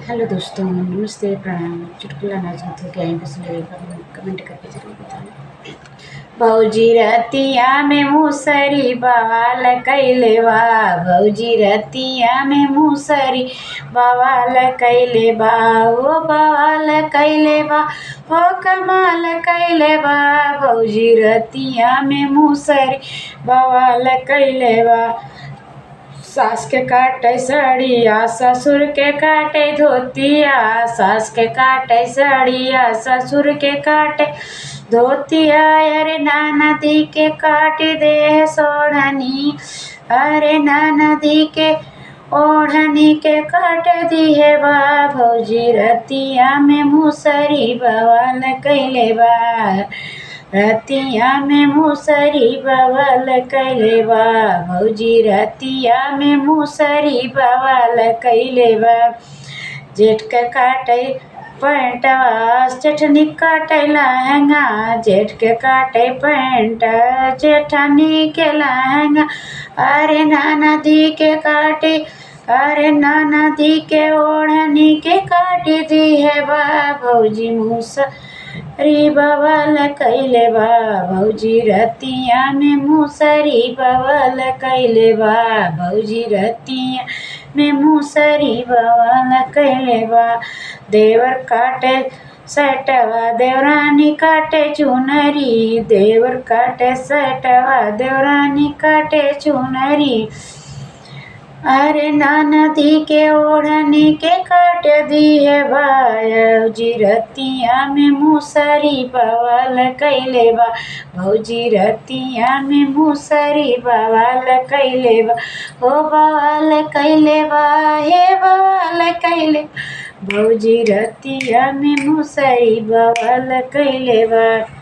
Hello दोस्तों, नमस्ते, प्रणाम। चुटकुला ना जानते हो क्या है, बस कमेंट करके जरूर बताना। भौजी रतिया में मुसरी बवाल कैले बा। भौजी रतिया में मुसरी बवाल कैले बा। ओ बवाल कैले बा, ओ कमाल कैले बा। भौजी रतिया में मुसरी बवाल कैले बा। सास के काटे साड़िया, ससुर के काटे धोतिया। सास के काटे साड़िया, ससुर के काटे धोतिया। अरे ननदी के काट दे सोढ़नी, अरे ननदी के ओढ़नी के काट दी है बा। भौजी रतिया में मुसरी बवाल कैले बा। रतिया में मुसरी बवाल कैले बा। भौजी रतिया में मुसरी बवाल कैले बा। जेठ के काटे पैंटवा, जेठनी काटे लहंगा। जेठ के काटे पैंट, जेठनी के लहंगा। अरे ननदी के काटे, अरे ननदी के ओढ़नी के काट दी है बा। भौजी मुसरी बवाल कैले बा। भौजी रतिया में मुसरी बवाल कैले बा। भौजी रतिया में मुसरी बवाल कैले बा। देवर काटे सटवा, देवरानी काटे चुनरी। देवर काटे सटवा, देवरानी काटे चुनरी। अरे ननदी के ओढ़नी के काट दी है बा। भौजी रतिया में मुसरी बवाल कैले बा। भौजी रतिया में मुसरी बवाल कैले बा। हो बवाल कैले बा, हे बवाल कैले। भौजी रतिया में मुसरी बवाल कैले बा।